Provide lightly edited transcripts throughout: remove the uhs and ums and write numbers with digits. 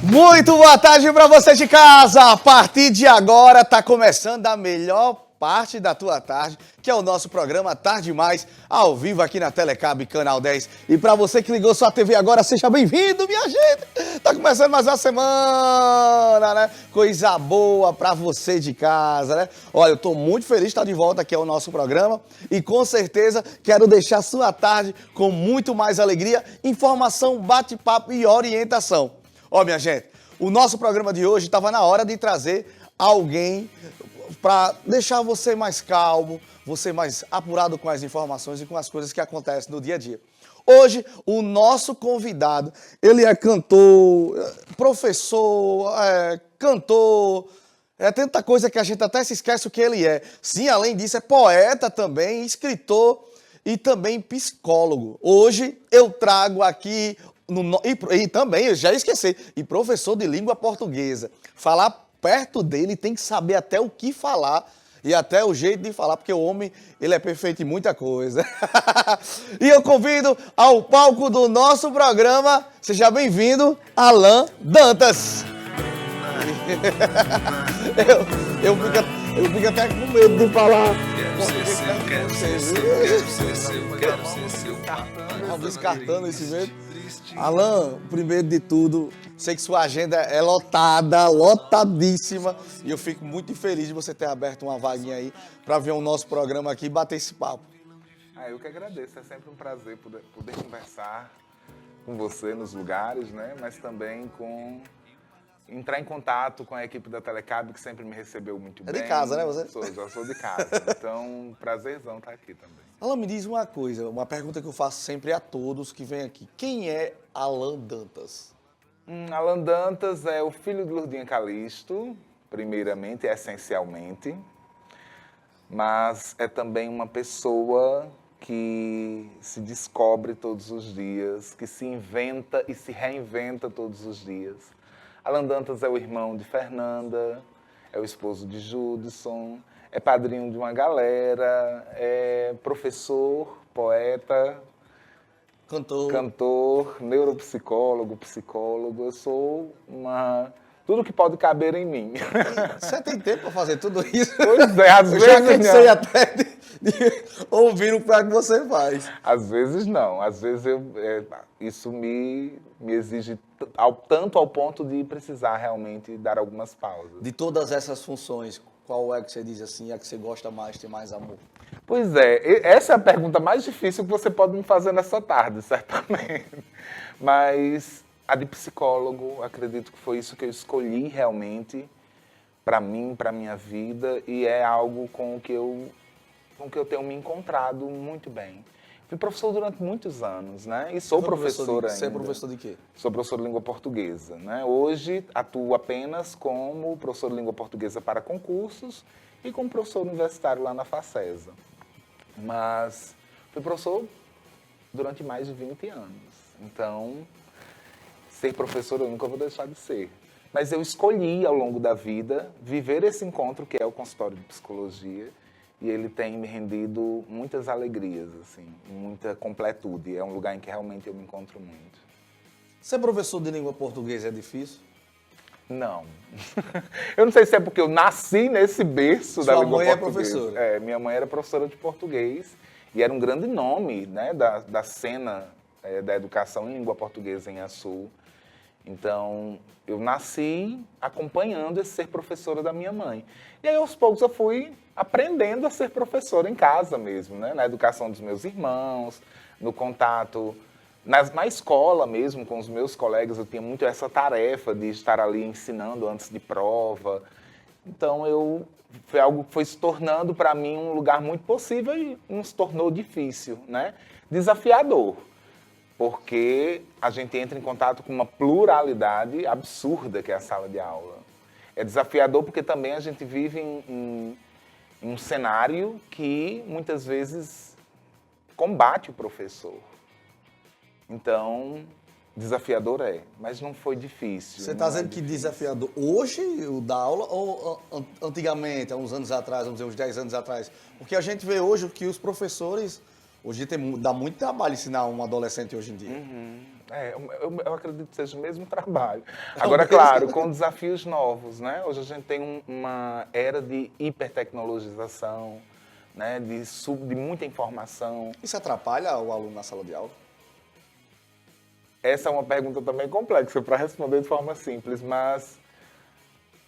Muito boa tarde para você de casa. A partir de agora está começando a melhor parte da tua tarde, que é o nosso programa Tarde Mais, ao vivo aqui na Telecab Canal 10. E para você que ligou sua TV agora, seja bem-vindo, minha gente. Tá começando mais uma semana, né? Coisa boa para você de casa, né? Olha, eu tô muito feliz de estar de volta aqui ao nosso programa e com certeza quero deixar sua tarde com muito mais alegria, informação, bate-papo e orientação. Ó, minha gente, o nosso programa de hoje estava na hora de trazer alguém para deixar você mais calmo, você mais apurado com as informações e com as coisas que acontecem no dia a dia. Hoje, o nosso convidado, ele é cantor, professor, cantor, tanta coisa que a gente até se esquece o que ele é. Sim, além disso, é poeta também, escritor e também psicólogo. Hoje, eu trago aqui... E também, eu já esqueci, e professor de língua portuguesa. Falar perto dele tem que saber até o que falar e até o jeito de falar, porque o homem, ele é perfeito em muita coisa. E eu convido ao palco do nosso programa, seja bem-vindo, Alan Dantas. Eu fico até com medo de falar. Quero ser seu. Descartando esse medo. Alan, primeiro de tudo, sei que sua agenda é lotada, lotadíssima, e eu fico muito feliz de você ter aberto uma vaguinha aí para ver o nosso programa aqui e bater esse papo. Eu que agradeço, é sempre um prazer poder conversar com você nos lugares, né? Mas também entrar em contato com a equipe da Telecab, que sempre me recebeu muito bem. É de casa, né, você? Já sou de casa, então prazerzão estar aqui também. Alan, me diz uma coisa, uma pergunta que eu faço sempre a todos que vêm aqui. Quem é Alan Dantas? Alan Dantas é o filho de Lourdinha Calisto, primeiramente, essencialmente, mas é também uma pessoa que se descobre todos os dias, que se inventa e se reinventa todos os dias. Alan Dantas é o irmão de Fernanda, é o esposo de Judson, é padrinho de uma galera, é professor, poeta, cantor, neuropsicólogo, psicólogo. Eu sou tudo que pode caber em mim. Você tem tempo para fazer tudo isso? Pois é, às vezes já não. cansei até de ouvir o que você faz. Às vezes não, às vezes isso me exige tanto ao ponto de precisar realmente dar algumas pausas. De todas essas funções, qual é que você diz assim, a que você gosta mais, tem mais amor? Pois é, essa é a pergunta mais difícil que você pode me fazer nessa tarde, certamente. Mas a de psicólogo, acredito que foi isso que eu escolhi realmente para mim, para minha vida, e é algo com que eu tenho me encontrado muito bem. Fui professor durante muitos anos, né? E sou professor ainda. Você é professor de quê? Sou professor de língua portuguesa, né? Hoje atuo apenas como professor de língua portuguesa para concursos e como professor universitário lá na Facesa. Mas fui professor durante mais de 20 anos. Então, ser professor eu nunca vou deixar de ser. Mas eu escolhi ao longo da vida viver esse encontro que é o consultório de psicologia. E ele tem me rendido muitas alegrias, assim, muita completude. É um lugar em que realmente eu me encontro muito. Ser professor de língua portuguesa é difícil? Não. Eu não sei se é porque eu nasci nesse berço da língua portuguesa. Sua mãe é professora? Minha mãe era professora de português e era um grande nome, né, da cena da educação em língua portuguesa em Açu. Então, eu nasci acompanhando esse ser professora da minha mãe. E aí, aos poucos, eu fui aprendendo a ser professora em casa mesmo, né? Na educação dos meus irmãos, no contato, na escola mesmo, com os meus colegas. Eu tinha muito essa tarefa de estar ali ensinando antes de prova. Então, foi algo que foi se tornando para mim um lugar muito possível e não se tornou difícil, né? Desafiador. Porque a gente entra em contato com uma pluralidade absurda que é a sala de aula. É desafiador porque também a gente vive em um cenário que muitas vezes combate o professor. Então, desafiador mas não foi difícil. Você está dizendo que desafiador hoje o da aula ou antigamente, há uns anos atrás, vamos dizer uns 10 anos atrás? Porque a gente vê hoje que os professores Hoje dá muito trabalho ensinar um adolescente hoje em dia. Eu acredito que seja o mesmo trabalho. Agora, claro, com desafios novos, né? Hoje a gente tem uma era de hipertecnologização, né? De muita informação. Isso atrapalha o aluno na sala de aula? Essa é uma pergunta também complexa para responder de forma simples, mas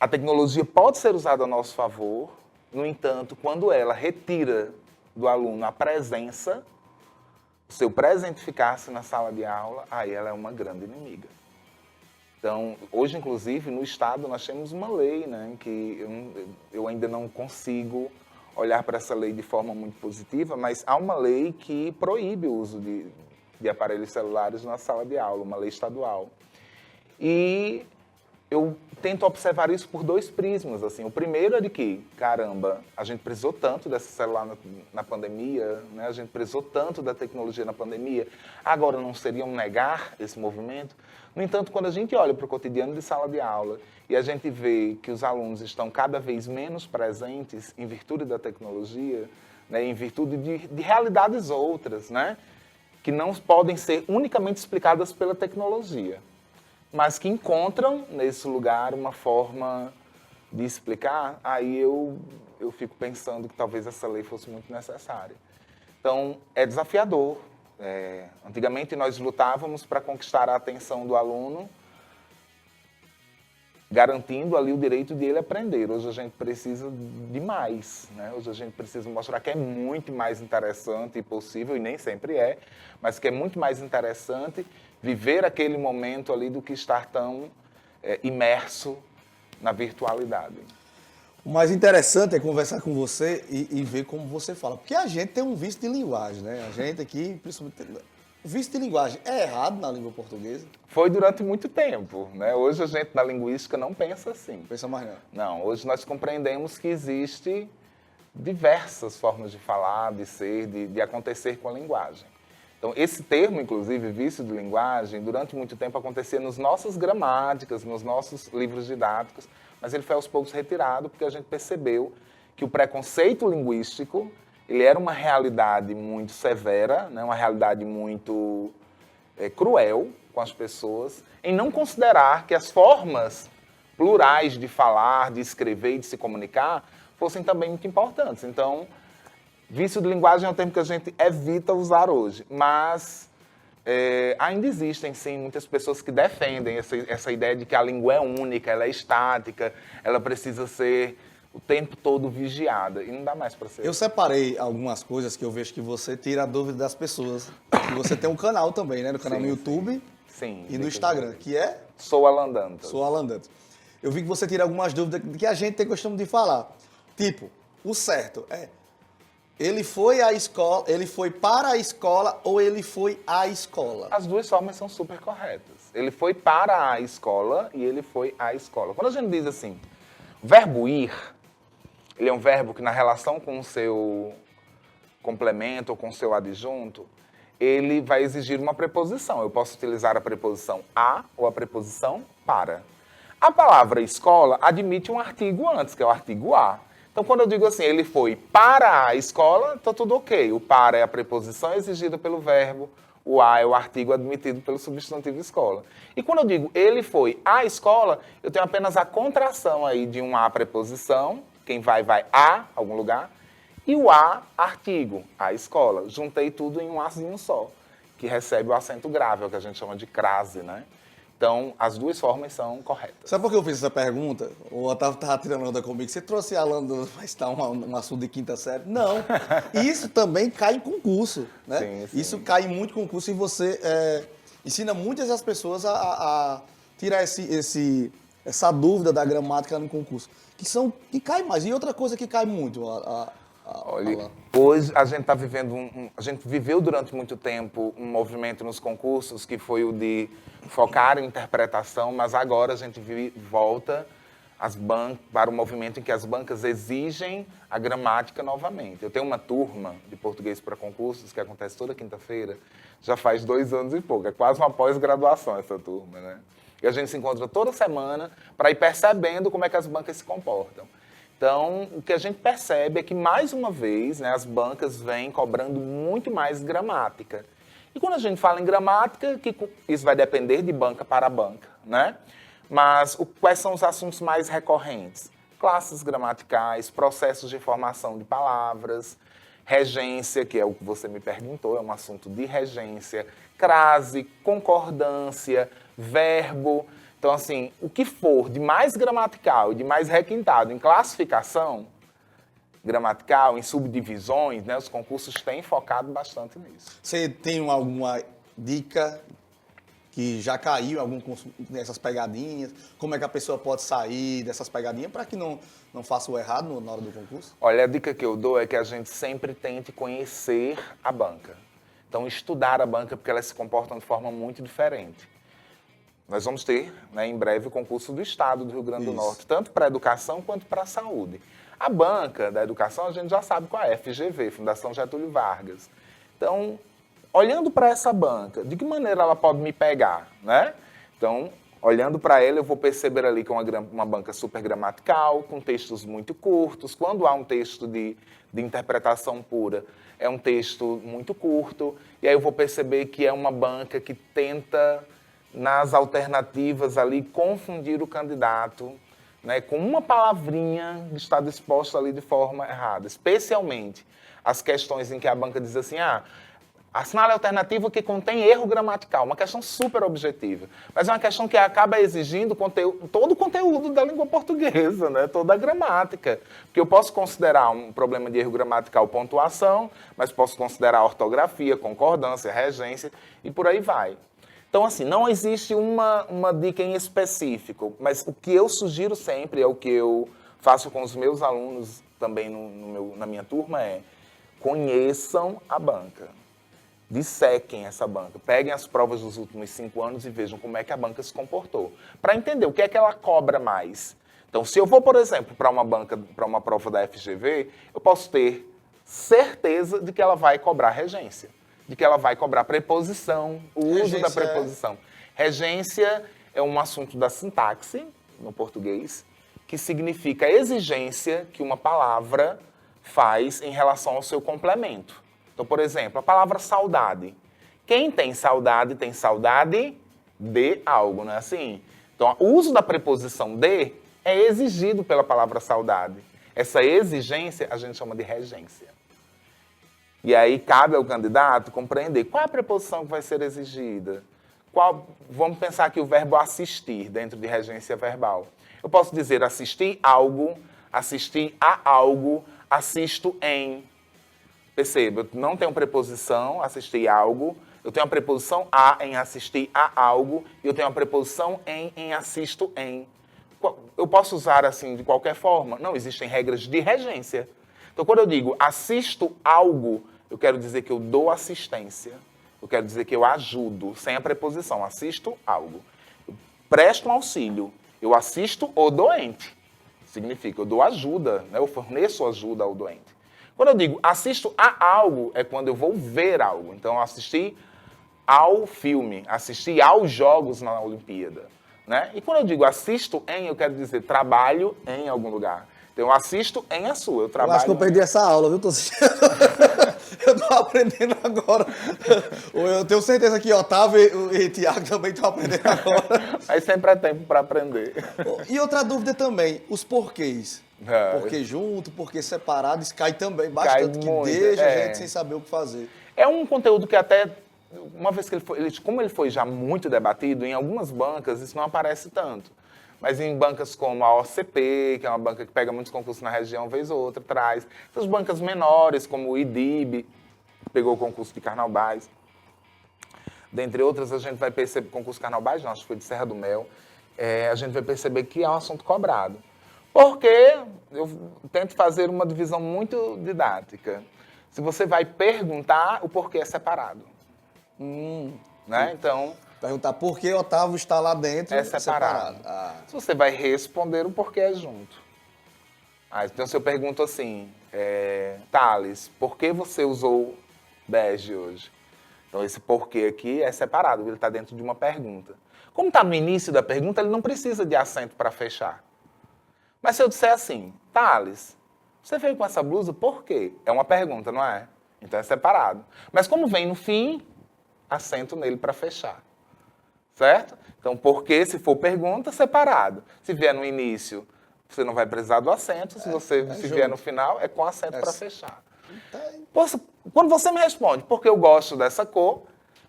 a tecnologia pode ser usada a nosso favor, no entanto, quando ela retira do aluno a presença, o seu presentificar-se na sala de aula, aí ela é uma grande inimiga. Então, hoje, inclusive, no Estado, nós temos uma lei, né, que eu ainda não consigo olhar para essa lei de forma muito positiva, mas há uma lei que proíbe o uso de aparelhos celulares na sala de aula, uma lei estadual. E eu tento observar isso por dois prismas, assim. O primeiro é de que, caramba, a gente precisou tanto desse celular na pandemia, né? A gente precisou tanto da tecnologia na pandemia, agora não seriam negar esse movimento? No entanto, quando a gente olha para o cotidiano de sala de aula e a gente vê que os alunos estão cada vez menos presentes em virtude da tecnologia, né? Em virtude de realidades outras, né? Que não podem ser unicamente explicadas pela tecnologia, mas que encontram nesse lugar uma forma de explicar, aí eu fico pensando que talvez essa lei fosse muito necessária. Então, é desafiador. Antigamente, nós lutávamos para conquistar a atenção do aluno, garantindo ali o direito de ele aprender. Hoje a gente precisa de mais, né? Hoje a gente precisa mostrar que é muito mais interessante e possível, e nem sempre é, mas que é muito mais interessante viver aquele momento ali do que estar tão imerso na virtualidade. O mais interessante é conversar com você e ver como você fala. Porque a gente tem um vício de linguagem, né? A gente aqui, principalmente... O vício de linguagem é errado na língua portuguesa? Foi durante muito tempo, né? Hoje a gente na linguística não pensa assim. Pensa mais não. Não, hoje nós compreendemos que existe diversas formas de falar, de ser, de acontecer com a linguagem. Então, esse termo, inclusive, vício de linguagem, durante muito tempo acontecia nas nossas gramáticas, nos nossos livros didáticos, mas ele foi aos poucos retirado porque a gente percebeu que o preconceito linguístico ele era uma realidade muito severa, né, uma realidade muito cruel com as pessoas, em não considerar que as formas plurais de falar, de escrever e de se comunicar fossem também muito importantes. Então, vício de linguagem é um termo que a gente evita usar hoje, mas ainda existem, sim, muitas pessoas que defendem essa ideia de que a língua é única, ela é estática, ela precisa ser o tempo todo vigiada, e não dá mais para ser. Eu separei algumas coisas que eu vejo que você tira a dúvida das pessoas. E você tem um canal também, né? No canal no YouTube e no Instagram, que é? Sou Alan Dantas. Sou Alan Dantas. Eu vi que você tira algumas dúvidas que a gente tem costume de falar. Tipo, o certo é... Ele foi à escola, ele foi para a escola ou ele foi à escola? As duas formas são super corretas. Ele foi para a escola e ele foi à escola. Quando a gente diz assim, o verbo ir, ele é um verbo que na relação com o seu complemento ou com o seu adjunto, ele vai exigir uma preposição. Eu posso utilizar a preposição a ou a preposição para. A palavra escola admite um artigo antes, que é o artigo a. Então, quando eu digo assim, ele foi para a escola, está tudo ok. O para é a preposição exigida pelo verbo, o a é o artigo admitido pelo substantivo escola. E quando eu digo ele foi à escola, eu tenho apenas a contração aí de um a preposição, quem vai a algum lugar, e o a artigo, a escola. Juntei tudo em um azinho só, que recebe o acento grave, é o que a gente chama de crase, né? Então, as duas formas são corretas. Sabe por que eu fiz essa pergunta? O Otávio estava tirando onda comigo. Você trouxe a Alan para estar um assunto de quinta série? Não. Isso também cai em concurso, né? Sim, sim. Isso cai em muito concurso e você ensina muitas das pessoas a tirar essa dúvida da gramática no concurso. Que cai mais. E outra coisa que cai muito, Olha, hoje a gente está vivendo a gente viveu durante muito tempo um movimento nos concursos que foi o de focar em interpretação, mas agora a gente volta para o movimento em que as bancas exigem a gramática novamente. Eu tenho uma turma de português para concursos que acontece toda quinta-feira, já faz 2 anos e pouco, é quase uma pós-graduação essa turma, né? E a gente se encontra toda semana para ir percebendo como é que as bancas se comportam. Então, o que a gente percebe é que, mais uma vez, né, as bancas vêm cobrando muito mais gramática. E quando a gente fala em gramática, isso vai depender de banca para banca, né? Mas quais são os assuntos mais recorrentes? Classes gramaticais, processos de formação de palavras, regência, que é o que você me perguntou, é um assunto de regência, crase, concordância, verbo. Então, assim, o que for de mais gramatical e de mais requintado em classificação gramatical, em subdivisões, né, os concursos têm focado bastante nisso. Você tem alguma dica que já caiu em algum curso nessas pegadinhas? Como é que a pessoa pode sair dessas pegadinhas para que não faça o errado na hora do concurso? Olha, a dica que eu dou é que a gente sempre tente conhecer a banca. Então, estudar a banca, porque elas se comportam de forma muito diferente. Nós vamos ter, né, em breve, o concurso do Estado do Rio Grande do Norte, tanto para a educação quanto para a saúde. A banca da educação, a gente já sabe qual é, FGV, Fundação Getúlio Vargas. Então, olhando para essa banca, de que maneira ela pode me pegar, né? Então, olhando para ela, eu vou perceber ali que é uma banca super gramatical, com textos muito curtos. Quando há um texto de interpretação pura, é um texto muito curto. E aí eu vou perceber que é uma banca que tenta, nas alternativas ali, confundir o candidato, né, com uma palavrinha que está disposta ali de forma errada. Especialmente as questões em que a banca diz assim, assinale a alternativa que contém erro gramatical, uma questão super objetiva. Mas é uma questão que acaba exigindo todo o conteúdo da língua portuguesa, né? Toda a gramática. Porque eu posso considerar um problema de erro gramatical pontuação, mas posso considerar ortografia, concordância, regência e por aí vai. Então, assim, não existe uma dica em específico, mas o que eu sugiro sempre, é o que eu faço com os meus alunos também na minha turma, é conheçam a banca. Dissequem essa banca. Peguem as provas dos últimos 5 anos e vejam como é que a banca se comportou. Para entender o que é que ela cobra mais. Então, se eu vou, por exemplo, para uma prova da FGV, eu posso ter certeza de que ela vai cobrar regência. De que ela vai cobrar preposição, o uso da preposição. Regência é um assunto da sintaxe, no português, que significa a exigência que uma palavra faz em relação ao seu complemento. Então, por exemplo, a palavra saudade. Quem tem saudade de algo, não é assim? Então, o uso da preposição de é exigido pela palavra saudade. Essa exigência a gente chama de regência. E aí cabe ao candidato compreender qual é a preposição que vai ser exigida. Vamos pensar aqui o verbo assistir dentro de regência verbal. Eu posso dizer assistir algo, assistir a algo, assisto em. Perceba, eu não tenho preposição, assistir algo, eu tenho a preposição a em assistir a algo, e eu tenho a preposição em assisto em. Eu posso usar assim de qualquer forma? Não, existem regras de regência. Então, quando eu digo assisto algo, eu quero dizer que eu dou assistência. Eu quero dizer que eu ajudo, sem a preposição. Assisto algo. Eu presto um auxílio. Eu assisto o doente. Significa, eu dou ajuda, né? Eu forneço ajuda ao doente. Quando eu digo assisto a algo, é quando eu vou ver algo. Então, eu assisti ao filme, assisti aos jogos na Olimpíada. Né? E quando eu digo assisto em, eu quero dizer trabalho em algum lugar. Então, eu assisto em a sua, eu trabalho... Eu acho que eu perdi essa aula, viu? Eu tô aprendendo agora. Eu tenho certeza que Otávio e Tiago também estão aprendendo agora. Aí sempre é tempo para aprender. E outra dúvida também, os porquês. Porquê junto, porquê separado, isso cai também bastante, que deixa a gente sem saber o que fazer. É um conteúdo que até, uma vez que como ele foi já muito debatido, em algumas bancas isso não aparece tanto. Mas em bancas como a OCP, que é uma banca que pega muitos concursos na região, uma vez ou outra, traz. Essas bancas menores, como o IDIB, que pegou o concurso de Carnaubais. Dentre outras, a gente vai perceber, concurso Carnaubais, não, acho que foi de Serra do Mel, a gente vai perceber que é um assunto cobrado. Porque eu tento fazer uma divisão muito didática. Se você vai perguntar, o porquê é separado. Né? Então... Perguntar por que Otávio está lá dentro é separado. Se você vai responder, o porquê é junto. Então, se eu pergunto assim, Thales, por que você usou bege hoje? Então, esse porquê aqui é separado, ele está dentro de uma pergunta. Como está no início da pergunta, ele não precisa de acento para fechar. Mas se eu disser assim, Thales, você veio com essa blusa por quê? É uma pergunta, não é? Então, é separado. Mas como vem no fim... acento nele para fechar. Certo? Então, porque se for pergunta, separado. Se vier no início, você não vai precisar do acento. Se vier no final, é com acento para fechar. Quando você me responde, porque eu gosto dessa cor,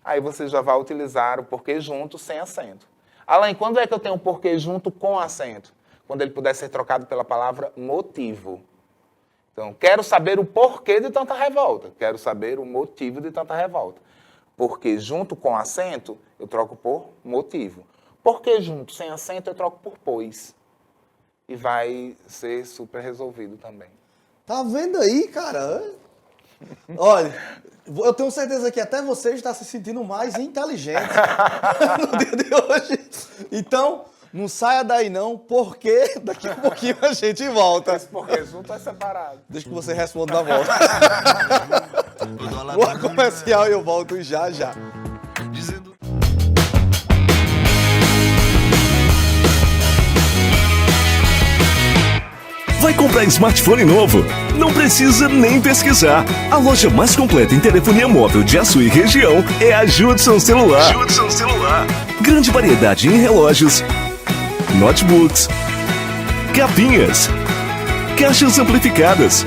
aí você já vai utilizar o porquê junto sem acento. Alain, quando é que eu tenho o porquê junto com acento? Quando ele puder ser trocado pela palavra motivo. Então, quero saber o porquê de tanta revolta. Quero saber o motivo de tanta revolta. Porque junto com acento, eu troco por motivo. Porque junto sem acento, eu troco por pois. E vai ser super resolvido também. Tá vendo aí, cara? Olha, eu tenho certeza que até você está se sentindo mais inteligente no dia de hoje. Então, não saia daí não, porque daqui a pouquinho a gente volta. Esse porquê junto é separado. Deixa que você responda na volta. Boa comercial e eu volto já já. Vai comprar smartphone novo? Não precisa nem pesquisar. A loja mais completa em telefonia móvel de Açu e região é a Judson Celular. Judson Celular. Grande variedade em relógios, notebooks, capinhas, caixas amplificadas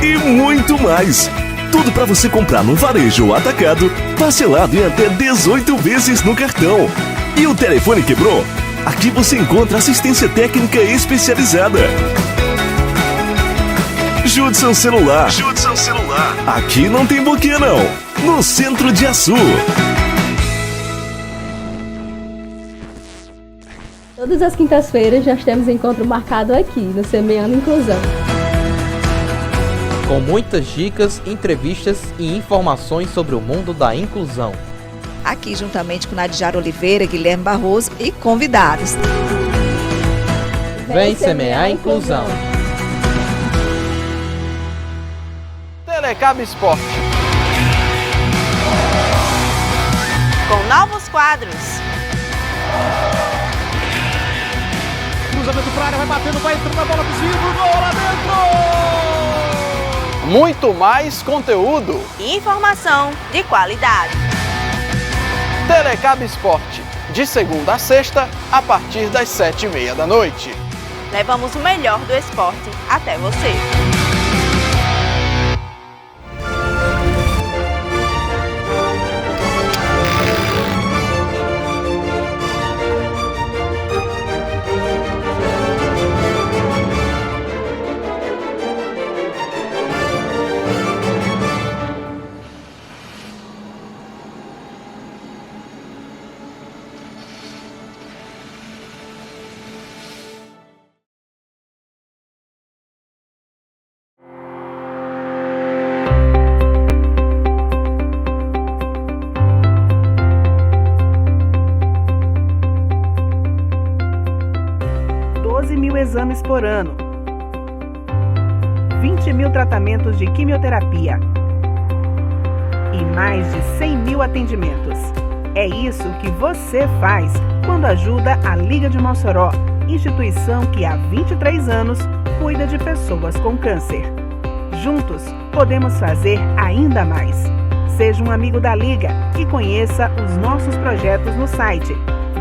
e muito mais. Tudo para você comprar no varejo ou atacado, parcelado em até 18 vezes no cartão. E o telefone quebrou? Aqui você encontra assistência técnica especializada. Judson Celular. Judson Celular. Aqui não tem boquinha não. No centro de Açu. Todas as quintas-feiras nós temos encontro marcado aqui no Semeando Inclusão. Com muitas dicas, entrevistas e informações sobre o mundo da inclusão. Aqui juntamente com Nadjara Oliveira, Guilherme Barroso e convidados. Vem semear a inclusão. Telecab Esporte. Com novos quadros. Cruzamento pra área, vai batendo, vai entrando na bola possível, gol lá dentro! Muito mais conteúdo. E informação de qualidade. Telecab Esporte, de segunda a sexta, a partir das 7h30 da noite. Levamos o melhor do esporte até você. Exames por ano, 20 mil tratamentos de quimioterapia e mais de 100 mil atendimentos. É isso que você faz quando ajuda a Liga de Mossoró, instituição que há 23 anos cuida de pessoas com câncer. Juntos, podemos fazer ainda mais. Seja um amigo da Liga e conheça os nossos projetos no site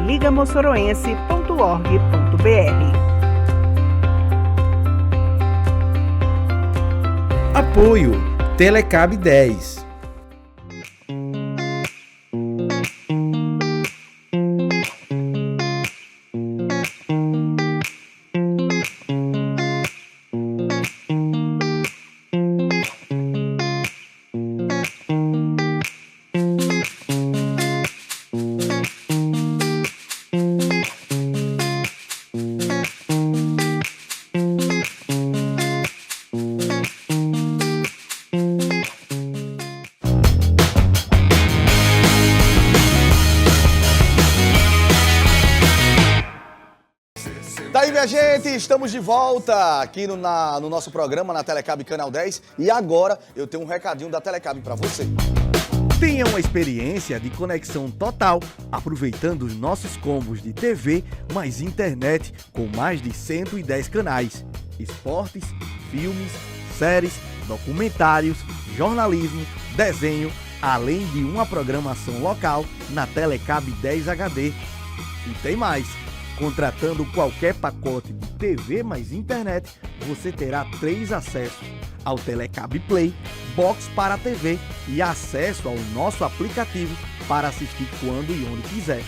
ligamossoroense.org.br. Apoio Telecab 10. Daí, minha gente, estamos de volta aqui no nosso programa na Telecab Canal 10 e agora eu tenho um recadinho da Telecab para você. Tenha uma experiência de conexão total, aproveitando os nossos combos de TV mais internet com mais de 110 canais, esportes, filmes, séries, documentários, jornalismo, desenho, além de uma programação local na Telecab 10 HD. E tem mais! Contratando qualquer pacote de TV mais internet, você terá 3 acessos ao Telecab Play, box para a TV e acesso ao nosso aplicativo para assistir quando e onde quiser.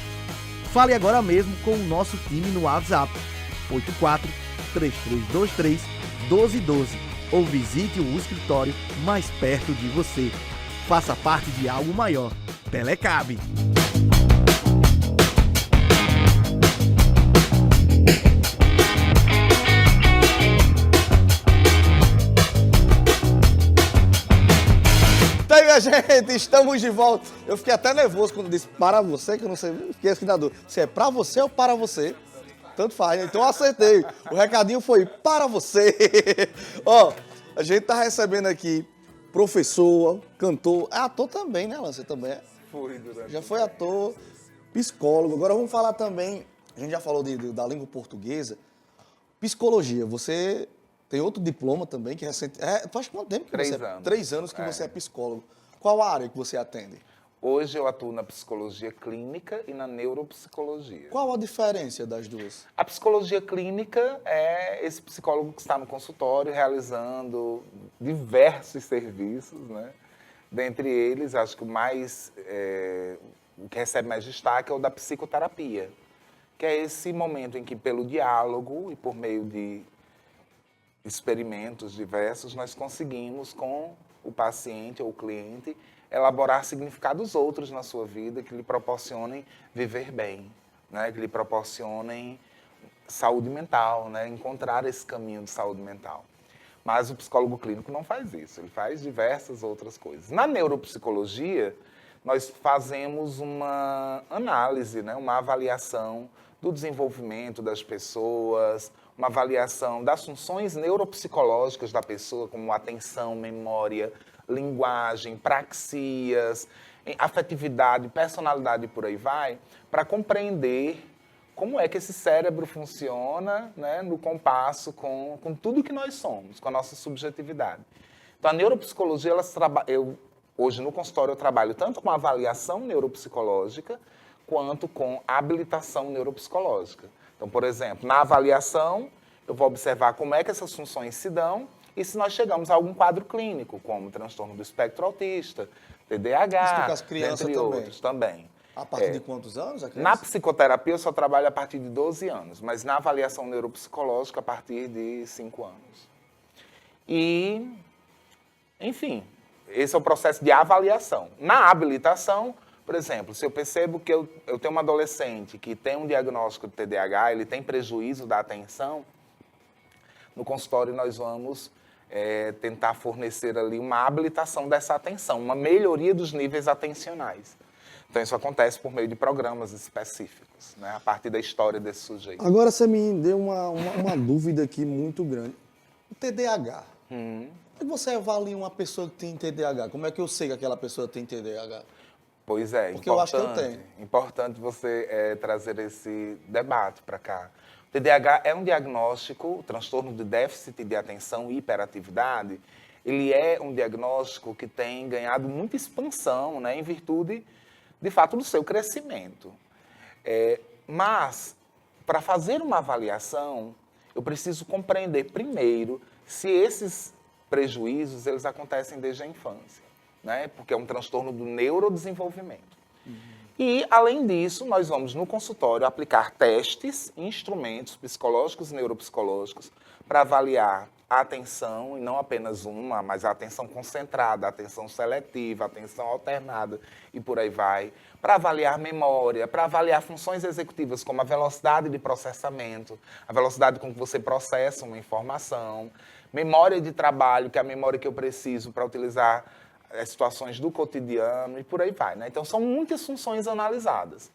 Fale agora mesmo com o nosso time no WhatsApp 84 3323 1212 ou visite o escritório mais perto de você. Faça parte de algo maior. Telecab. Tá aí, minha gente, estamos de volta. Eu fiquei até nervoso quando disse para você, que eu não sei, fiquei aqui na dúvida. Se é pra você ou para você, tanto faz, né? Então eu acertei. O recadinho foi para você. Ó, a gente tá recebendo aqui professor, cantor, é ator também, né, Alan? Você também é? Fui durante Já foi ator, psicólogo. Agora vamos falar também, a gente já falou da língua portuguesa, psicologia. Você tem outro diploma também, que recente. Faz quanto tempo que 3 você anos. 3 anos que você é psicólogo. Qual a área que você atende? Hoje eu atuo na psicologia clínica e na neuropsicologia. Qual a diferença das duas? A psicologia clínica é esse psicólogo que está no consultório realizando diversos serviços, né? Dentre eles, acho que o que recebe mais destaque é o da psicoterapia, que é esse momento em que, pelo diálogo e por meio de experimentos diversos, nós conseguimos, com o paciente ou o cliente, elaborar significados outros na sua vida que lhe proporcionem viver bem, né? Que lhe proporcionem saúde mental, né? Encontrar esse caminho de saúde mental. Mas o psicólogo clínico não faz isso, ele faz diversas outras coisas. Na neuropsicologia, nós fazemos uma análise, né? Uma avaliação do desenvolvimento das pessoas, uma avaliação das funções neuropsicológicas da pessoa, como atenção, memória, linguagem, praxias, afetividade, personalidade e por aí vai, para compreender como é que esse cérebro funciona, né, no compasso com tudo que nós somos, com a nossa subjetividade. Então, a neuropsicologia, hoje no consultório eu trabalho tanto com avaliação neuropsicológica, quanto com habilitação neuropsicológica. Então, por exemplo, na avaliação, eu vou observar como é que essas funções se dão e se nós chegamos a algum quadro clínico, como transtorno do espectro autista, TDAH, com as crianças entre também. outros também. A partir de quantos anos? Na psicoterapia, eu só trabalho a partir de 12 anos, mas na avaliação neuropsicológica, a partir de 5 anos. E, enfim, esse é o processo de avaliação. Na habilitação, por exemplo, se eu percebo que eu tenho uma adolescente que tem um diagnóstico de TDAH, ele tem prejuízo da atenção, no consultório nós vamos tentar fornecer ali uma habilitação dessa atenção, uma melhoria dos níveis atencionais. Então isso acontece por meio de programas específicos, né, a partir da história desse sujeito. Agora você me deu uma dúvida aqui muito grande. O TDAH. Como é que você avalia uma pessoa que tem TDAH? Como é que eu sei que aquela pessoa tem TDAH? Pois é, porque eu acho que eu tenho. Importante você trazer esse debate para cá. O TDAH é um diagnóstico, o transtorno de déficit de atenção e hiperatividade, ele é um diagnóstico que tem ganhado muita expansão, né, em virtude, de fato, do seu crescimento. Mas, para fazer uma avaliação, eu preciso compreender primeiro se esses prejuízos eles acontecem desde a infância, né? Porque é um transtorno do neurodesenvolvimento. E, além disso, nós vamos no consultório aplicar testes, instrumentos psicológicos e neuropsicológicos para avaliar a atenção, e não apenas uma, mas a atenção concentrada, a atenção seletiva, a atenção alternada e por aí vai, para avaliar memória, para avaliar funções executivas como a velocidade de processamento, a velocidade com que você processa uma informação, memória de trabalho, que é a memória que eu preciso para utilizar situações do cotidiano e por aí vai, né? Então, são muitas funções analisadas.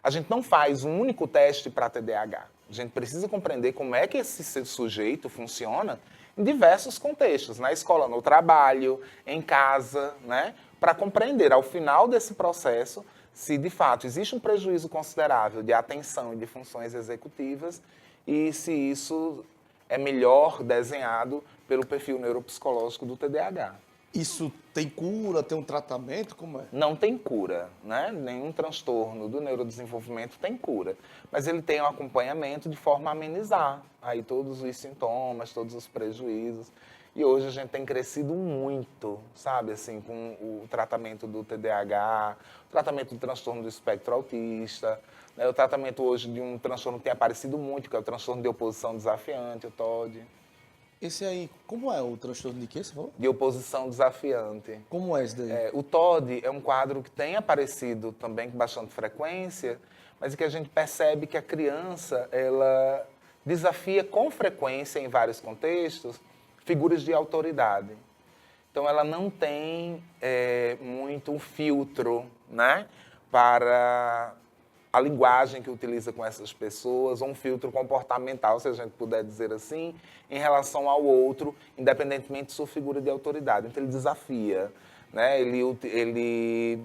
A gente não faz um único teste para TDAH. A gente precisa compreender como é que esse sujeito funciona em diversos contextos, na escola, no trabalho, em casa, né? Para compreender, ao final desse processo, se de fato existe um prejuízo considerável de atenção e de funções executivas e se isso é melhor desenhado pelo perfil neuropsicológico do TDAH. Isso tem cura, tem um tratamento? Como é? Não tem cura, né? Nenhum transtorno do neurodesenvolvimento tem cura. Mas ele tem um acompanhamento de forma a amenizar aí todos os sintomas, todos os prejuízos. E hoje a gente tem crescido muito, sabe, assim, com o tratamento do TDAH, o tratamento do transtorno do espectro autista, né? O tratamento hoje de um transtorno que tem aparecido muito, que é o transtorno de oposição desafiante, o TOD. Esse aí, como é o transtorno de quê, você falou? De oposição desafiante. Como é esse daí? O TOD é um quadro que tem aparecido também com bastante frequência, mas que a gente percebe que a criança, ela desafia com frequência, em vários contextos, figuras de autoridade. Então, ela não tem muito um filtro, né, para a linguagem que utiliza com essas pessoas, ou um filtro comportamental, se a gente puder dizer assim, em relação ao outro, independentemente de sua figura de autoridade. Então, ele desafia, né? Ele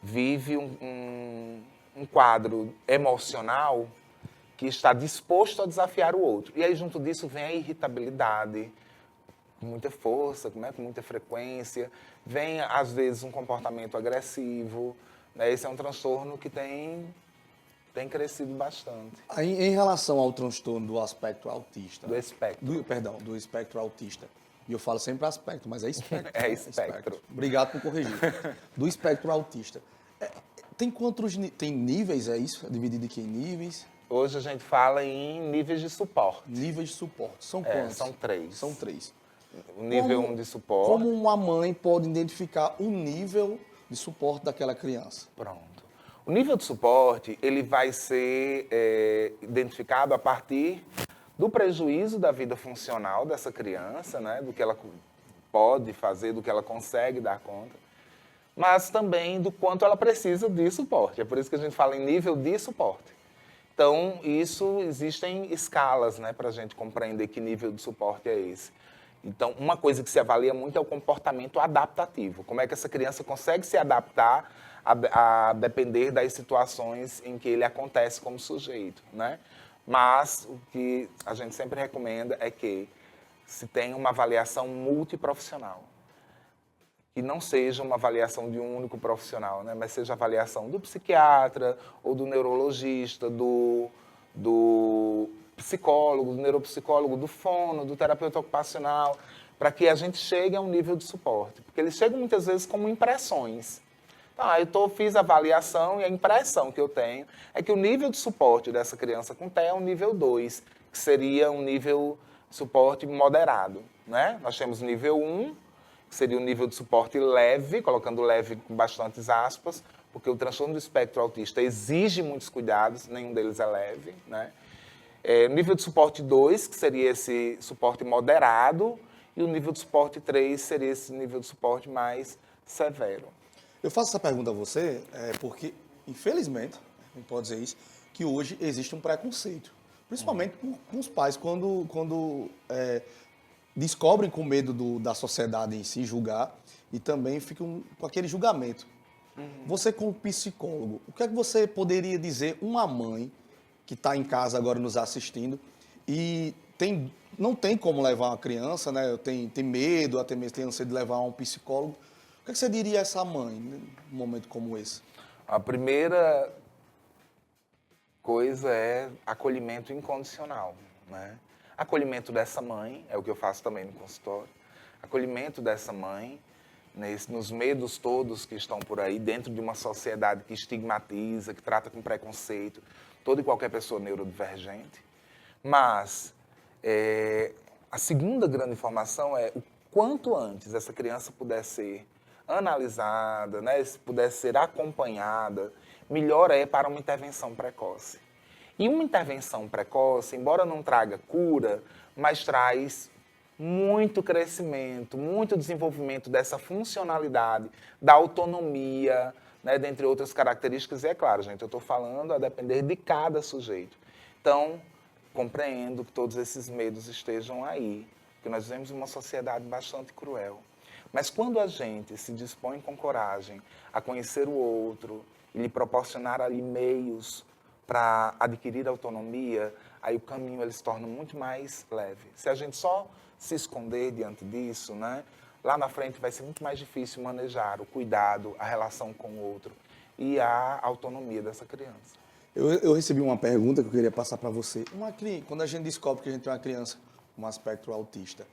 vive um quadro emocional que está disposto a desafiar o outro. E aí, junto disso, vem a irritabilidade, com muita força, né? Com muita frequência. Vem, às vezes, um comportamento agressivo. Esse é um transtorno que tem crescido bastante. Aí, em relação ao transtorno do aspecto autista... Do espectro. Do espectro autista. E eu falo sempre aspecto, mas é espectro. É espectro. Obrigado por corrigir. Do espectro autista. Tem níveis, é isso? É dividido em que níveis? Hoje a gente fala em níveis de suporte. Níveis de suporte. São quantos? São 3. São 3. O nível 1 de suporte. Como uma mãe pode identificar o nível de suporte daquela criança? Pronto. O nível de suporte, ele vai ser identificado a partir do prejuízo da vida funcional dessa criança, né? Do que ela pode fazer, do que ela consegue dar conta, mas também do quanto ela precisa de suporte. É por isso que a gente fala em nível de suporte. Então, existem escalas, né, para a gente compreender que nível de suporte é esse. Então, uma coisa que se avalia muito é o comportamento adaptativo. Como é que essa criança consegue se adaptar a depender das situações em que ele acontece como sujeito, né? Mas o que a gente sempre recomenda é que se tenha uma avaliação multiprofissional. Que não seja uma avaliação de um único profissional, né? Mas seja a avaliação do psiquiatra, ou do neurologista, do psicólogo, do neuropsicólogo, do fono, do terapeuta ocupacional, para que a gente chegue a um nível de suporte. Porque eles chegam muitas vezes como impressões. Eu fiz a avaliação e a impressão que eu tenho é que o nível de suporte dessa criança com TEA é um nível 2, que seria um nível de suporte moderado, né? Nós temos o nível 1, que seria um nível de suporte leve, colocando leve com bastantes aspas, porque o transtorno do espectro autista exige muitos cuidados, nenhum deles é leve, né? Nível de suporte 2, que seria esse suporte moderado, e o nível de suporte 3 seria esse nível de suporte mais severo. Eu faço essa pergunta a você porque, infelizmente, não pode dizer isso, que hoje existe um preconceito. Principalmente com os pais, quando descobrem com medo da sociedade em si julgar e também ficam com aquele julgamento. Você, como psicólogo, o que é que você poderia dizer uma mãe que está em casa agora nos assistindo e não tem como levar uma criança, né? Tem medo, até mesmo tem ansiedade de levar a um psicólogo. O que você diria a essa mãe, né, num momento como esse? A primeira coisa é acolhimento incondicional, né? Acolhimento dessa mãe, é o que eu faço também no consultório. Acolhimento dessa mãe, nos medos todos que estão por aí, dentro de uma sociedade que estigmatiza, que trata com preconceito toda e qualquer pessoa neurodivergente. Mas a segunda grande informação é o quanto antes essa criança puder ser analisada, né, se puder ser acompanhada, melhor é para uma intervenção precoce. E uma intervenção precoce, embora não traga cura, mas traz muito crescimento, muito desenvolvimento dessa funcionalidade, da autonomia, né, dentre outras características. E é claro, gente, eu estou falando a depender de cada sujeito. Então, compreendo que todos esses medos estejam aí, porque nós vivemos em uma sociedade bastante cruel. Mas quando a gente se dispõe com coragem a conhecer o outro e lhe proporcionar ali meios para adquirir autonomia, aí o caminho ele se torna muito mais leve. Se a gente só se esconder diante disso, né, lá na frente vai ser muito mais difícil manejar o cuidado, a relação com o outro e a autonomia dessa criança. Eu recebi uma pergunta que eu queria passar para você. Quando a gente descobre que a gente tem uma criança com um espectro autista,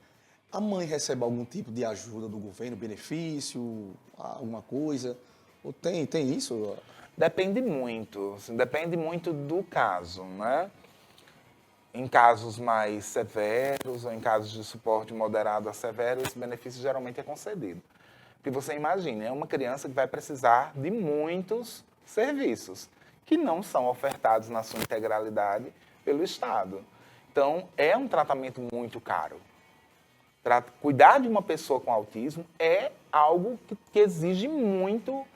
a mãe recebe algum tipo de ajuda do governo, benefício, alguma coisa? Ou tem isso? Depende muito, assim, depende muito do caso, né? Em casos mais severos ou em casos de suporte moderado a severo, esse benefício geralmente é concedido. Porque você imagina, é uma criança que vai precisar de muitos serviços que não são ofertados na sua integralidade pelo Estado. Então, é um tratamento muito caro. Cuidar de uma pessoa com autismo é algo que exige muito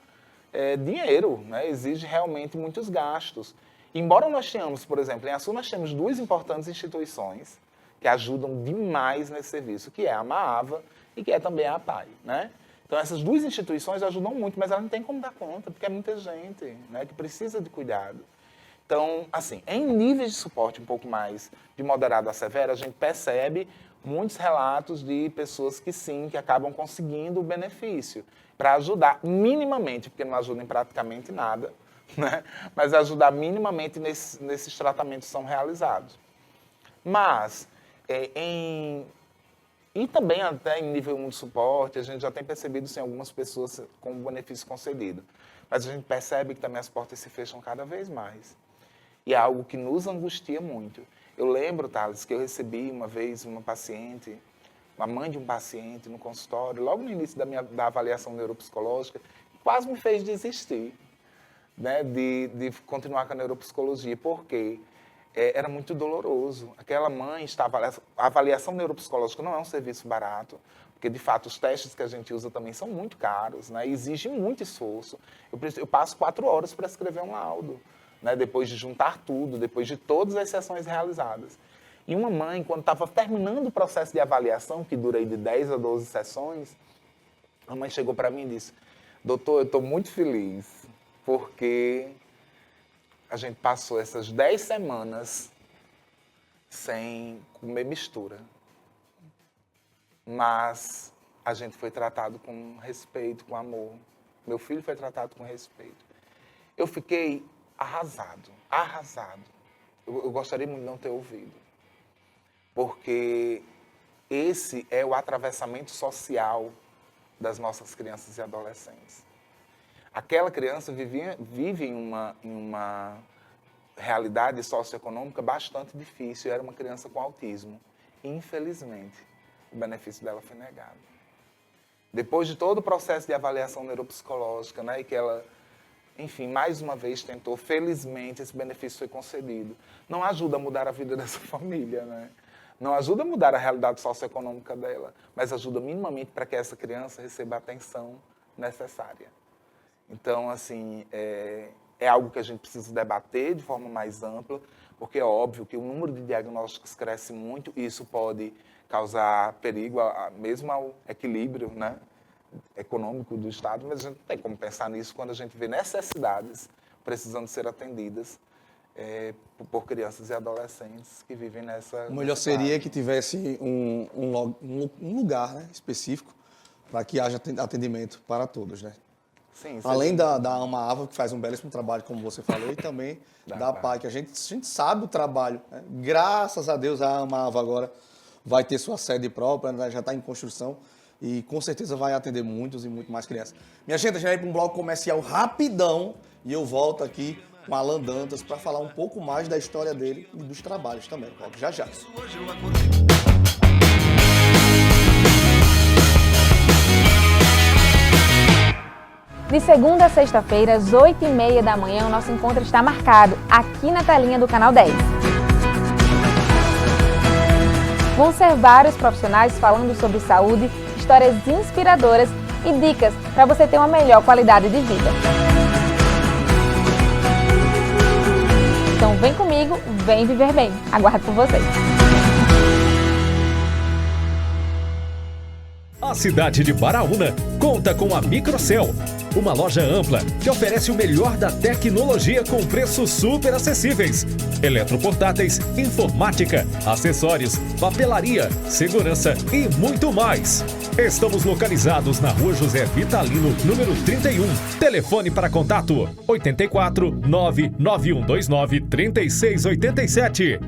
dinheiro, né? Exige realmente muitos gastos. Embora nós tenhamos, por exemplo, em Açu nós temos 2 importantes instituições que ajudam demais nesse serviço, que é a Maava e que é também a APAI, né? Então essas 2 instituições ajudam muito, mas elas não têm como dar conta, porque é muita gente, né, que precisa de cuidado. Então, assim, em níveis de suporte um pouco mais de moderado a severo, a gente percebe muitos relatos de pessoas que sim, que acabam conseguindo o benefício para ajudar minimamente, porque não ajudam em praticamente nada, né? Mas ajudar minimamente nesses tratamentos que são realizados. Mas, e também até em nível 1 de suporte, a gente já tem percebido sim, algumas pessoas com benefício concedido. Mas a gente percebe que também as portas se fecham cada vez mais. E é algo que nos angustia muito. Eu lembro, Thales, que eu recebi uma vez uma paciente, uma mãe de um paciente no consultório, logo no início da avaliação neuropsicológica, quase me fez desistir, né, de continuar com a neuropsicologia, porque era muito doloroso. Aquela mãe a avaliação neuropsicológica não é um serviço barato, porque, de fato, os testes que a gente usa também são muito caros, né, exige muito esforço. Eu passo 4 horas para escrever um laudo, né, depois de juntar tudo, depois de todas as sessões realizadas. E uma mãe, quando estava terminando o processo de avaliação, que dura aí de 10 a 12 sessões, a mãe chegou para mim e disse: doutor, eu estou muito feliz, porque a gente passou essas 10 semanas sem comer mistura. Mas a gente foi tratado com respeito, com amor. Meu filho foi tratado com respeito. Eu fiquei arrasado. Eu gostaria muito de não ter ouvido. Porque esse é o atravessamento social das nossas crianças e adolescentes. Aquela criança vive em uma realidade socioeconômica bastante difícil. Era uma criança com autismo. Infelizmente, o benefício dela foi negado. Depois de todo o processo de avaliação neuropsicológica, né, e que ela, enfim, mais uma vez tentou, felizmente esse benefício foi concedido. Não ajuda a mudar a vida dessa família, né? Não ajuda a mudar a realidade socioeconômica dela, mas ajuda minimamente para que essa criança receba a atenção necessária. Então, assim, é algo que a gente precisa debater de forma mais ampla, porque é óbvio que o número de diagnósticos cresce muito e isso pode causar perigo mesmo ao equilíbrio, né, econômico do Estado, mas a gente tem como pensar nisso quando a gente vê necessidades precisando ser atendidas por crianças e adolescentes que vivem nessa... O melhor seria que tivesse um lugar, né, específico para que haja atendimento para todos, né? Sim, além da Amaava, que faz um belíssimo trabalho, como você falou, e também da APAI, que a gente sabe o trabalho, né? Graças a Deus a Amaava agora vai ter sua sede própria, né? Já está em construção e com certeza vai atender muitos e muito mais crianças. Minha gente, a gente vai para um bloco comercial rapidão e eu volto aqui com Alan Dantas para falar um pouco mais da história dele e dos trabalhos também. Volto já já. De segunda a sexta-feira, às 8h30 da manhã, o nosso encontro está marcado aqui na telinha do Canal 10. Vão ser vários profissionais falando sobre saúde, histórias inspiradoras e dicas para você ter uma melhor qualidade de vida. Então vem comigo, vem viver bem. Aguardo por vocês. A cidade de Baraúna conta com a Microcel, uma loja ampla que oferece o melhor da tecnologia com preços super acessíveis. Eletroportáteis, informática, acessórios, papelaria, segurança e muito mais. Estamos localizados na Rua José Vitalino, número 31. Telefone para contato 84 99129 3687.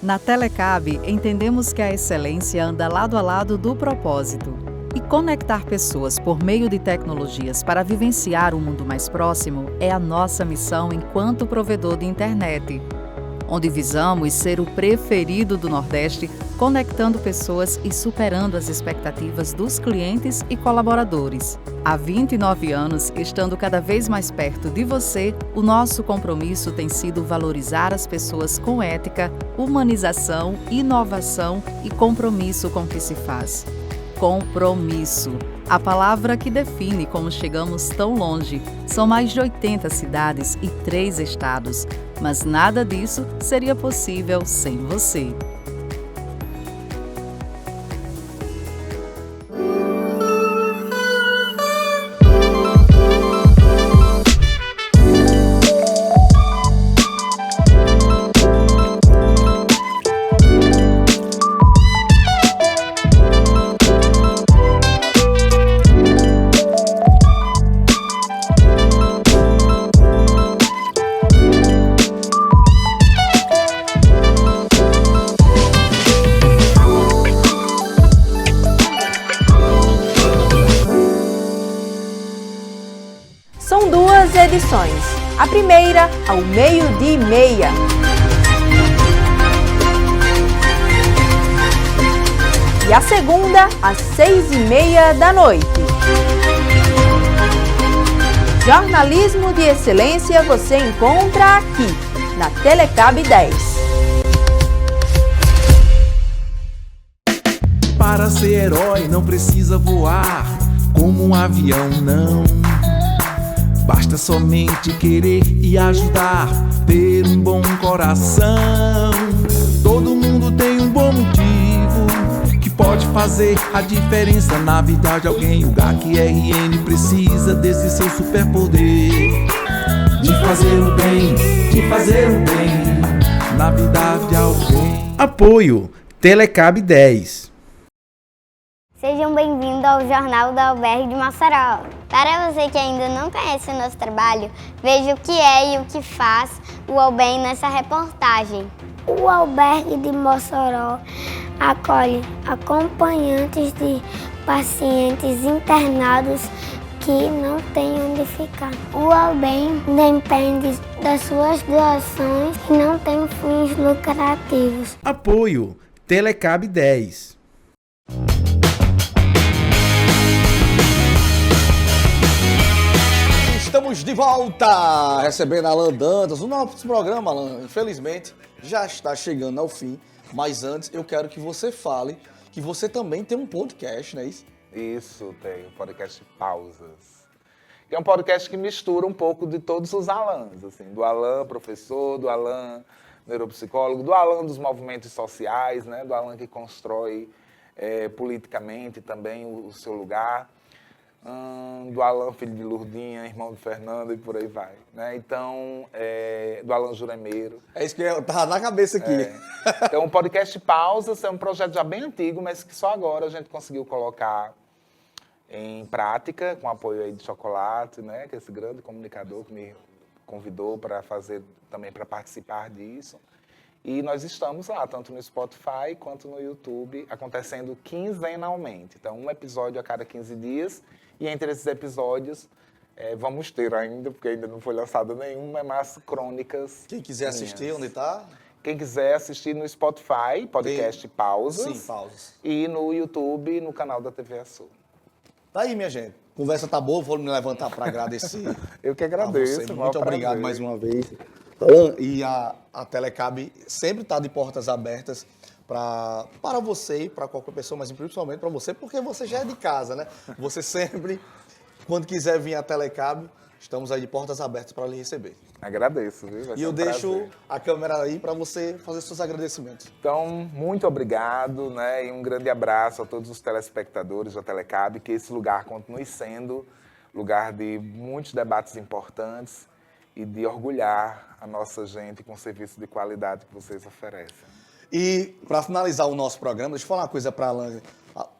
Na Telecab, entendemos que a excelência anda lado a lado do propósito. E conectar pessoas por meio de tecnologias para vivenciar um mundo mais próximo é a nossa missão enquanto provedor de internet, onde visamos ser o preferido do Nordeste, conectando pessoas e superando as expectativas dos clientes e colaboradores. Há 29 anos, estando cada vez mais perto de você, o nosso compromisso tem sido valorizar as pessoas com ética, humanização, inovação e compromisso com o que se faz. Compromisso, a palavra que define como chegamos tão longe. São mais de 80 cidades e 3 estados, mas nada disso seria possível sem você. São 2 edições. A primeira, ao 12:30. E a segunda, às 6:30 da noite. Jornalismo de excelência você encontra aqui, na Telecab 10. Para ser herói não precisa voar como um avião, não. Basta somente querer e ajudar, ter um bom coração. Todo mundo tem um bom motivo que pode fazer a diferença na vida de alguém. O GAC-RN precisa desse seu superpoder de fazer o bem, na vida de alguém. Apoio Telecab 10. Sejam bem-vindos ao Jornal do Albergue de Mossoró. Para você que ainda não conhece o nosso trabalho, veja o que é e o que faz o Albergue nessa reportagem. O Albergue de Mossoró acolhe acompanhantes de pacientes internados que não têm onde ficar. O Albergue depende das suas doações e não tem fins lucrativos. Apoio Telecab 10. Estamos de volta, recebendo Alan Dantas. O nosso programa, Alan, infelizmente, já está chegando ao fim. Mas antes, eu quero que você fale que você também tem um podcast, não é isso? Isso, tem. O podcast Pausas. Que é um podcast que mistura um pouco de todos os Alans, assim, do Alan professor, do Alan neuropsicólogo, do Alan dos movimentos sociais, né, do Alan que constrói politicamente também o seu lugar. Do Alan, filho de Lourdinha, irmão de Fernando e por aí vai. Né? Então, do Alan Juremeiro. É isso que eu tava na cabeça aqui. Então, o podcast Pausas é um projeto já bem antigo, mas que só agora a gente conseguiu colocar em prática, com apoio aí de Chocolate, né? Que é esse grande comunicador que me convidou para fazer também, para participar disso. E nós estamos lá, tanto no Spotify quanto no YouTube, acontecendo quinzenalmente. Então, um episódio a cada 15 dias. E entre esses episódios, vamos ter ainda, porque ainda não foi lançado nenhum, mas crônicas. Quem quiser assistir, onde está? Quem quiser assistir no Spotify, podcast Pausas. Sim, Pausas. E no YouTube, no canal da TV Açul. Tá aí, minha gente. Conversa tá boa, vou me levantar para agradecer. Eu que agradeço. Muito obrigado mais uma vez. Alan, e a Telecab sempre está de portas abertas para você e para qualquer pessoa, mas principalmente para você, porque você já é de casa, né? Você sempre, quando quiser vir à Telecab, estamos aí de portas abertas para lhe receber. Agradeço, viu? Vai E ser eu um deixo prazer. a câmera aí para você fazer seus agradecimentos. Então, muito obrigado, né? E um grande abraço a todos os telespectadores da Telecab, que esse lugar continue sendo lugar de muitos debates importantes e de orgulhar a nossa gente com o serviço de qualidade que vocês oferecem. E, para finalizar o nosso programa, deixa eu falar uma coisa para Alan.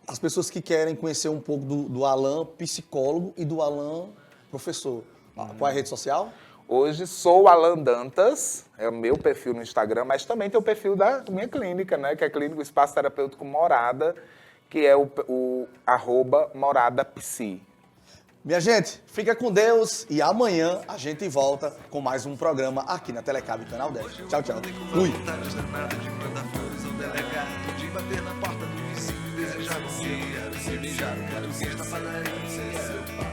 As pessoas que querem conhecer um pouco do Alan psicólogo e do Alan professor. Qual é a rede social? Hoje sou Alan Dantas, é o meu perfil no Instagram, mas também tem o perfil da minha clínica, né? Que é a Clínica Espaço Terapêutico Morada, que é o @moradapsi. Minha gente, fica com Deus e amanhã a gente volta com mais um programa aqui na Telecab Canal 10. Tchau, tchau. Fui. De bater na porta do vizinho, desejar você, se beijar o português da padaria, ser seu pai.